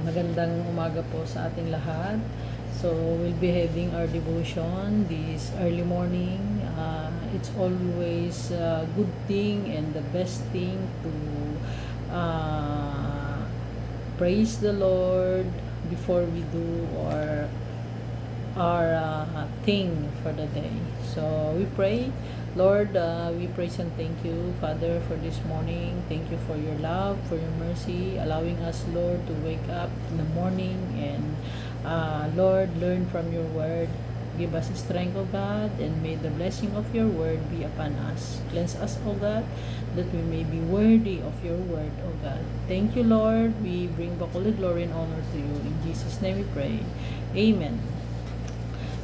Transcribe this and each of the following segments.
Magandang umaga po sa ating lahat. So, we'll be having our devotion this early morning. It's always a good thing and the best thing to praise the Lord before we do our thing for the day. So, we pray. Lord, we praise and thank you, Father, for this morning. Thank you for your love, for your mercy, allowing us, Lord, to wake up in the morning and, Lord, learn from your word. Give us strength, O God, and may the blessing of your word be upon us. Cleanse us, O God, that we may be worthy of your word, O God. Thank you, Lord. We bring back all the glory and honor to you. In Jesus' name we pray. Amen.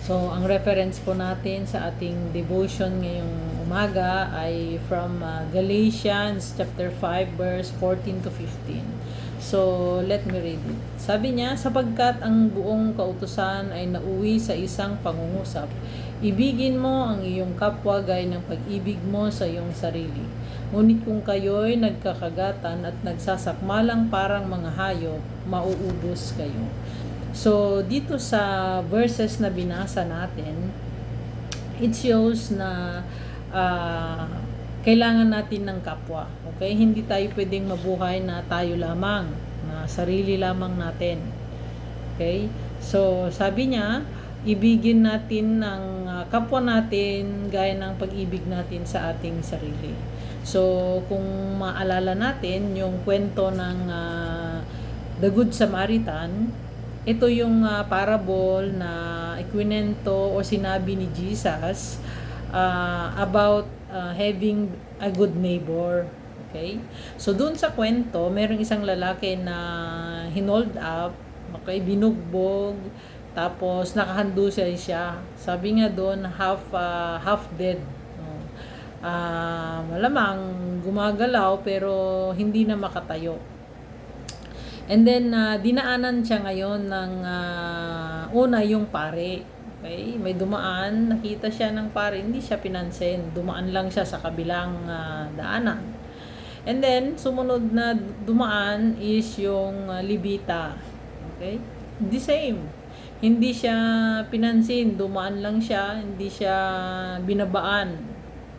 So, ang reference po natin sa ating devotion ngayong umaga ay from Galatians chapter 5 verse 14 to 15. So, let me read it. Sabi niya, sapagkat ang buong kautusan ay nauwi sa isang pangungusap, ibigin mo ang iyong kapwa gaya ng pag-ibig mo sa iyong sarili. Ngunit kung kayo'y nagkakagatan at nagsasakmalang parang mga hayop, mauubos kayo. So, dito sa verses na binasa natin, it shows na kailangan natin ng kapwa. Okay? Hindi tayo pwedeng mabuhay na tayo lamang, na sarili lamang natin. Okay? So, sabi niya, ibigin natin ng kapwa natin gaya ng pag-ibig natin sa ating sarili. So, kung maalala natin yung kwento ng The Good Samaritan, ito yung parable na ikwinento o sinabi ni Jesus about having a good neighbor. Okay? So, dun sa kwento, merong isang lalaki na hinold up, okay, binugbog, tapos nakahandusay siya. Sabi nga doon, half dead. Malamang gumagalaw pero hindi na makatayo. And then, dinaanan siya ngayon ng una yung pare. Okay? May dumaan, nakita siya ng pare, hindi siya pinansin. Dumaan lang siya sa kabilang daanan. And then, sumunod na dumaan is yung Levita. Okay? The same. Hindi siya pinansin, dumaan lang siya, hindi siya binabaan.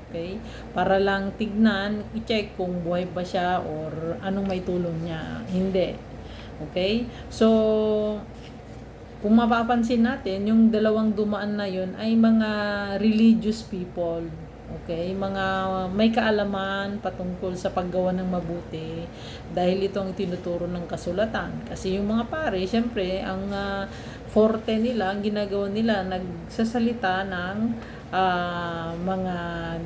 Okay? Para lang tignan, i-check kung buhay ba siya or anong may tulong niya. Hindi. Okay? So, kung mapapansin natin, yung dalawang dumaan na yun ay mga religious people. Okay? Mga may kaalaman patungkol sa paggawa ng mabuti dahil ito ang tinuturo ng kasulatan. Kasi yung mga pare, syempre, ang forte nila, ang ginagawa nila, nagsasalita ng mga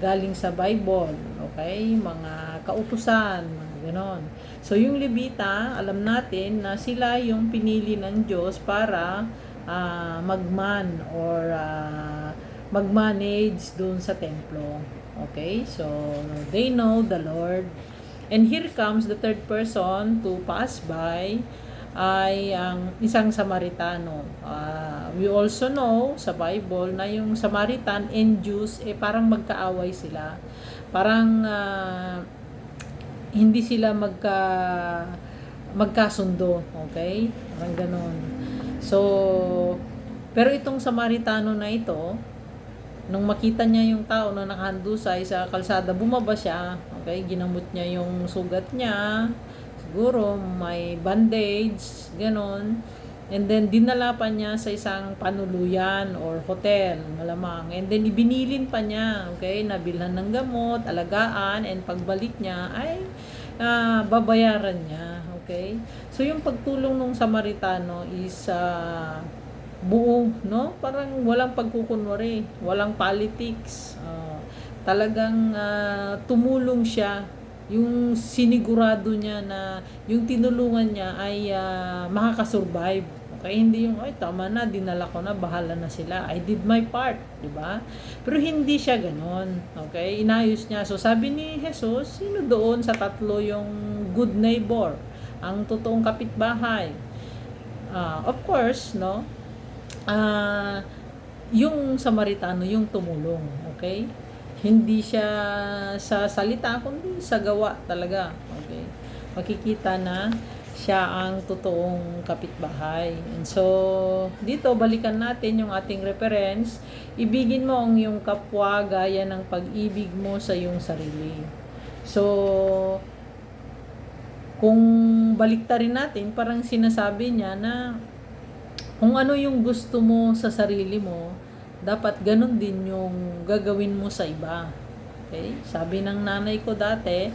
galing sa Bible. Okay? Mga kautusan, mga ganon. So, yung Levita, alam natin na sila yung pinili ng Diyos para magman or mag-manage doon sa templo. Okay? So, they know the Lord. And here comes the third person to pass by ay ang isang Samaritano. We also know sa Bible na yung Samaritan and Jews parang magkaaway sila. Parang hindi sila magkasundo, okay? Parang ganon. So, pero itong Samaritano na ito, nung makita niya yung tao na nakahandusay sa kalsada, bumaba siya, okay? Ginamot niya yung sugat niya, siguro may bandage, ganon. And then, dinala pa niya sa isang panuluyan or hotel, malamang. And then, ibinilin pa niya, okay? Nabilhan ng gamot, alagaan, and pagbalik niya ay babayaran niya, okay? So, yung pagtulong ng Samaritano is buo, no? Parang walang pagkukunwari, walang politics. Talagang tumulong siya. Yung sinigurado niya na yung tinulungan niya ay makakasurvive. Okay, hindi yung ay tama na, dinala ko na, bahala na sila. I did my part, 'di ba? Pero hindi siya ganoon. Okay? Inayos niya. So sabi ni Jesus, sino doon sa tatlo yung good neighbor? Ang totoong kapitbahay. Of course, no? Yung Samaritano yung tumulong, okay? Hindi siya sa salita kundi sa gawa talaga. Okay? Makikita na siya ang totoong kapitbahay. And so, dito balikan natin yung ating reference. Ibigin mo ang iyong kapwa gaya ng pag-ibig mo sa iyong sarili. So, kung baliktarin natin, parang sinasabi niya na kung ano yung gusto mo sa sarili mo, dapat ganun din yung gagawin mo sa iba. Okay? Sabi ng nanay ko dati,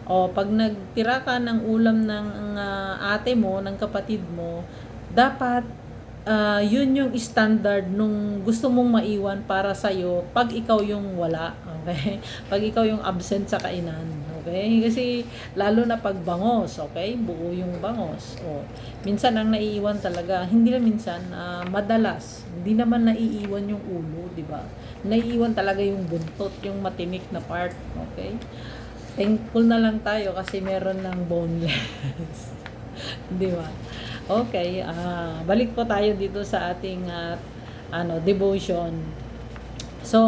pag nagtira ka ng ulam ng ate mo, ng kapatid mo, dapat yun yung standard nung gusto mong maiwan para sa'yo pag ikaw yung wala. Okay? Pag ikaw yung absent sa kainan. Okay? Kasi lalo na pag bangos, okay? Buo yung bangos. Minsan ang naiiwan talaga, hindi na minsan, madalas, hindi naman naiiwan yung ulo, di ba? Naiiwan talaga yung buntot, yung matinik na part, okay? Thankful na lang tayo kasi meron ng boneless. Di ba? Okay, balik po tayo dito sa ating devotion. So,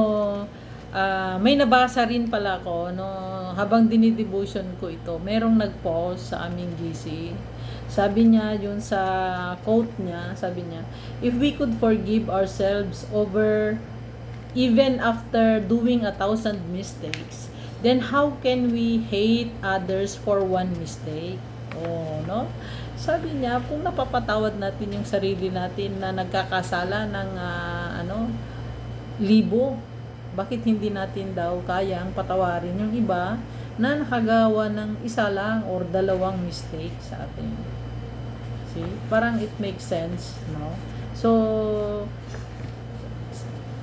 may nabasa rin pala ako no, habang dinidevotion ko ito. Merong nag-post sa aming GC. Sabi niya yun sa quote niya, sabi niya, if we could forgive ourselves over even after doing 1,000 mistakes, then how can we hate others for one mistake? No? Sabi niya, kung napapatawad natin yung sarili natin na nagkakasala ng libo, bakit hindi natin daw kayang patawarin yung iba na nakagawa ng isa lang or dalawang mistake sa atin? See? Parang it makes sense, no? So,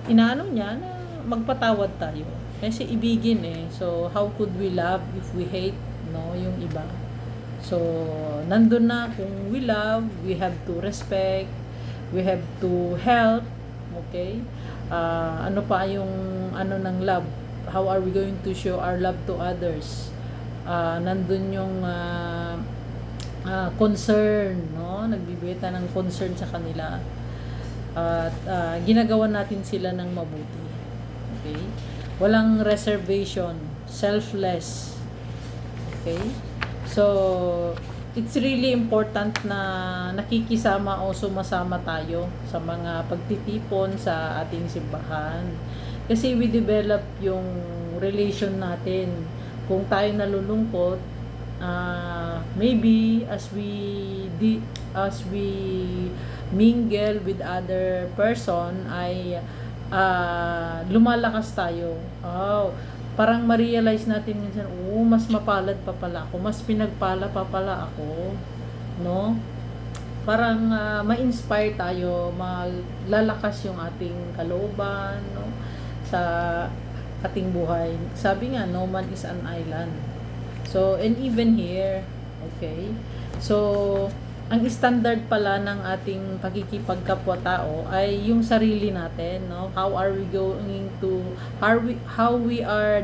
inaano niya na magpatawad tayo. Kasi ibigin So, how could we love if we hate, no, yung iba? So, nandun na kung we love, we have to respect, we have to help, okay? Ano pa yung ng love? How are we going to show our love to others? Nandun yung concern, no? Nagbibigay ng concern sa kanila. At ginagawa natin sila ng mabuti. Okay? Walang reservation, selfless. Okay? So, it's really important na nakikisama o sumasama tayo sa mga pagtitipon sa ating simbahan. Kasi we develop yung relation natin. Kung tayo nalulungkot, maybe as we mingle with other person ay lumalakas tayo. Parang ma-realize natin minsan, mas mapalad pa pala ako, mas pinagpala pa pala ako, no? Parang ma-inspire tayo, malalakas yung ating kalooban, no? Sa ating buhay. Sabi nga, no man is an island. So, and even here, okay? So, ang standard pala ng ating pakikipagkapwa-tao ay yung sarili natin, no? How are we going to how we are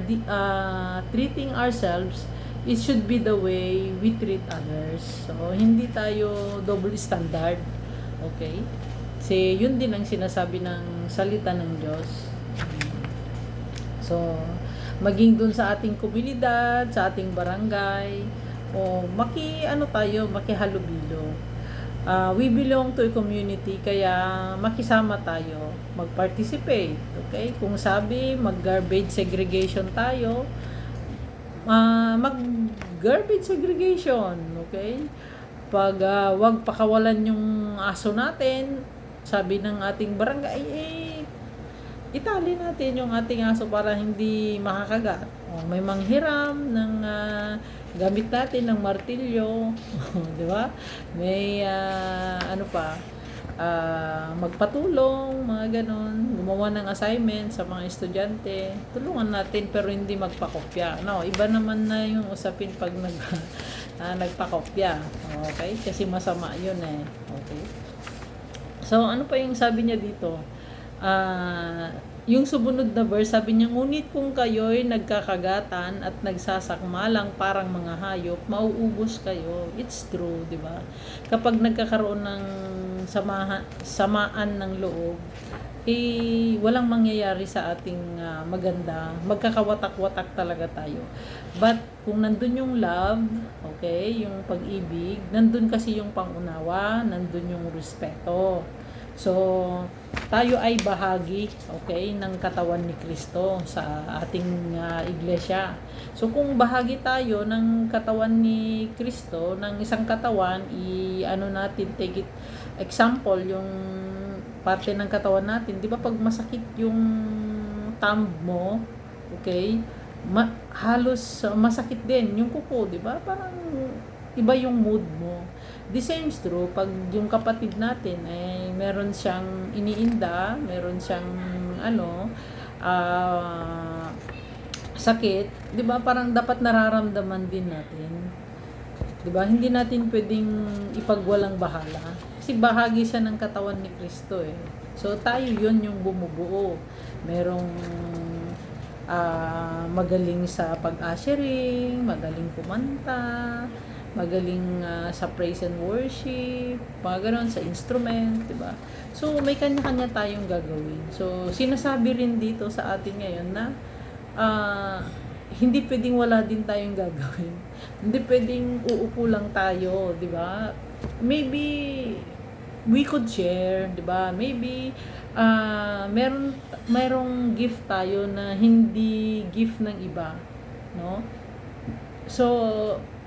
treating ourselves, it should be the way we treat others. So hindi tayo double standard. Okay? Kasi yun din ang sinasabi ng salita ng Diyos. So maging dun sa ating komunidad, sa ating barangay, makihalubilo. We belong to a community, kaya makisama tayo, mag-participate, okay? Kung sabi, mag-garbage segregation tayo, mag-garbage segregation, okay? Pag wag pakawalan yung aso natin, sabi ng ating barangay, itali natin yung ating aso para hindi makakagat. May manghiram ng gamit natin ng martilyo, di ba? May magpatulong, mga ganon, gumawa ng assignment sa mga estudyante. Tulungan natin pero hindi magpakopya. No, iba naman na yung usapin pag nagpakopya. Okay? Kasi masama 'yun Okay? So, ano pa yung sabi niya dito? Yung sumunod na verse, sabi niya, ngunit kung kayo'y nagkakagatan at nagsasakmalang parang mga hayop, mauubos kayo. It's true, di ba? Kapag nagkakaroon ng samaan ng loob, walang mangyayari sa ating maganda. Magkakawatak-watak talaga tayo. But kung nandun yung love, okay, yung pag-ibig, nandun kasi yung pangunawa, nandun yung respeto. So, tayo ay bahagi, okay, ng katawan ni Kristo sa ating iglesia. So, kung bahagi tayo ng katawan ni Kristo, ng isang katawan, natin, take it example, yung parte ng katawan natin, di ba pag masakit yung thumb mo, okay, halos masakit din yung kuko, di ba? Parang iba yung mood mo. The same is true pag yung kapatid natin ay meron siyang iniinda, meron siyang sakit, 'di ba? Parang dapat nararamdaman din natin. 'Di ba? Hindi natin pwedeng ipagwalang bahala kasi bahagi siya ng katawan ni Kristo eh. So tayo 'yun yung bumubuo. Merong magaling sa pag-ushering, magaling kumanta, magaling sa praise and worship, mga ganon, sa instrument, di ba? So, may kanya-kanya tayong gagawin. So, sinasabi rin dito sa atin ngayon na hindi pwedeng wala din tayong gagawin. Hindi pwedeng uupo lang tayo, di ba? Maybe we could share, di ba? Maybe merong gift tayo na hindi gift ng iba, no? So,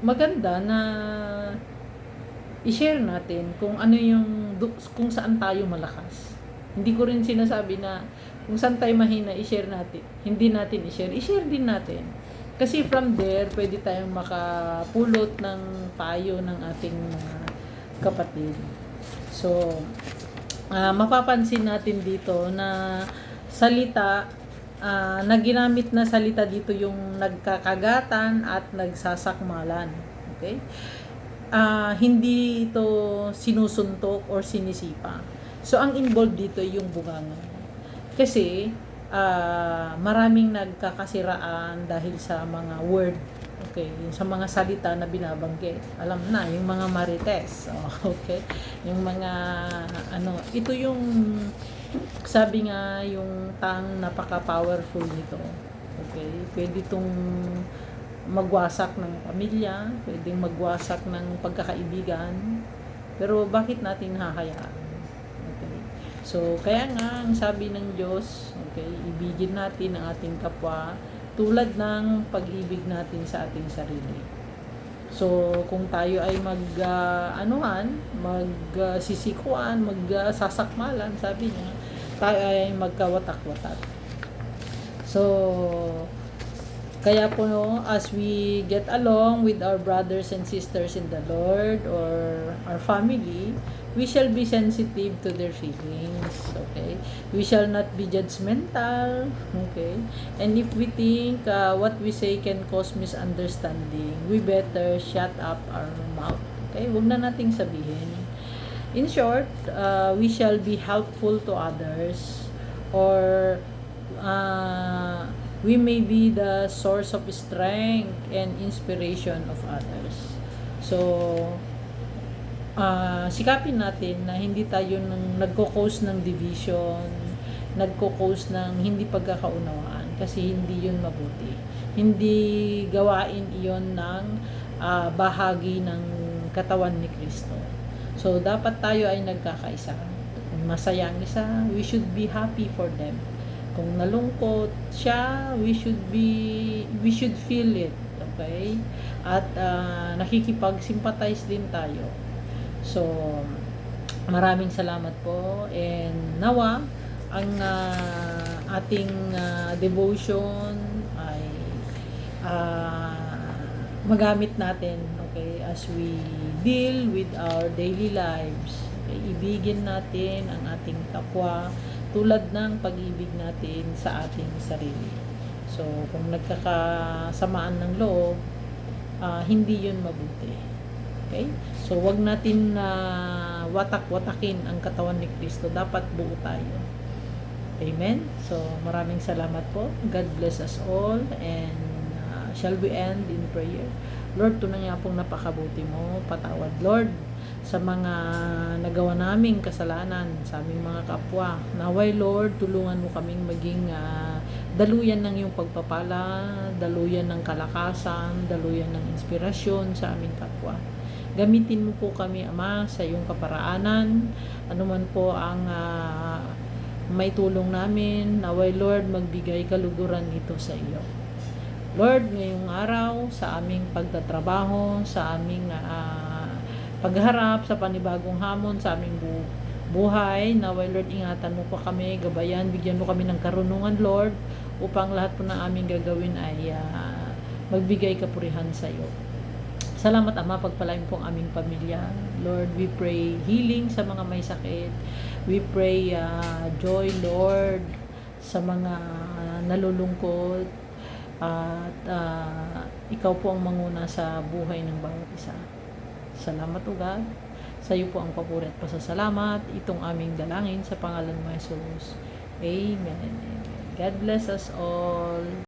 maganda na i-share natin kung ano kung saan tayo malakas. Hindi ko rin sinasabi na kung saan tayo mahina i-share natin. Hindi natin i-share din natin. Kasi from there, pwede tayong makapulot ng payo ng ating mga kapatid. So, mapapansin natin dito na salita, na ginamit na salita dito yung nagkakagatan at nagsasakmalan. Okay? Hindi ito sinusuntok or sinisipa. So, ang involved dito yung bunganga. Kasi, maraming nagkakasiraan dahil sa mga word. Okay? Sa mga salita na binabanggit. Alam na, yung mga marites. Okay? Yung mga, ito yung sabi nga yung napaka-powerful nito. Okay? Pwede itong magwasak ng pamilya, pwedeng magwasak ng pagkakaibigan, pero bakit natin hahayaan? Okay? So, kaya nga, ang sabi ng Diyos, okay, ibigin natin ang ating kapwa tulad ng pag-ibig natin sa ating sarili. So, kung tayo ay magsisikuan, magsasakmalan, sabi niya, tayo ay magkawatak-watak. So, kaya po, as we get along with our brothers and sisters in the Lord or our family, we shall be sensitive to their feelings, okay? We shall not be judgmental, okay? And if we think what we say can cause misunderstanding, we better shut up our mouth, okay? Huwag na nating sabihin. In short, we shall be helpful to others, or we may be the source of strength and inspiration of others. So, sikapin natin na hindi tayo nagko-cause ng division, nagko-cause ng hindi pagkakaunawaan, kasi hindi yun mabuti. Hindi gawain iyon ng bahagi ng katawan ni Kristo. So, dapat tayo ay nagkakaisa. Kung masaya ang isa, we should be happy for them. Kung nalungkot siya, we should feel it, okay? At nakikipag-sympathize din tayo. So, maraming salamat po, and nawa ang ating devotion ay magamit natin, okay, as we deal with our daily lives. Okay, ibigin natin ang ating kapwa tulad ng pag-ibig natin sa ating sarili. So, kung nagkakasamaan ng loob, hindi yun mabuti. Okay? So, wag natin watak-watakin ang katawan ni Kristo. Dapat buo tayo. Amen? So, maraming salamat po. God bless us all, and shall we end in prayer? Lord, tunay nga pong napakabuti mo. Patawad, Lord, sa mga nagawa naming kasalanan sa aming mga kapwa. Naway Lord, tulungan mo kaming maging daluyan ng iyong pagpapala, daluyan ng kalakasan, daluyan ng inspirasyon sa aming kapwa. Gamitin mo po kami, Ama, sa iyong kaparaanan. Ano man po ang may tulong namin, naway Lord, magbigay kaluguran ito sa iyo. Lord, ngayong araw, sa aming pagtatrabaho, sa aming pagharap sa panibagong hamon sa aming buhay, naway Lord, ingatan mo pa kami, gabayan, bigyan mo kami ng karunungan, Lord, upang lahat po ng aming gagawin ay magbigay kapurihan sa iyo. Salamat, Ama, pagpalain po ang aming pamilya. Lord, we pray healing sa mga may sakit. We pray joy, Lord, sa mga nalulungkot. At ikaw po ang manguna sa buhay ng bawat isa. Salamat, O God. Sa iyo po ang papuri at pasasalamat. Itong aming dalangin sa pangalan mo, Jesus. Amen. God bless us all.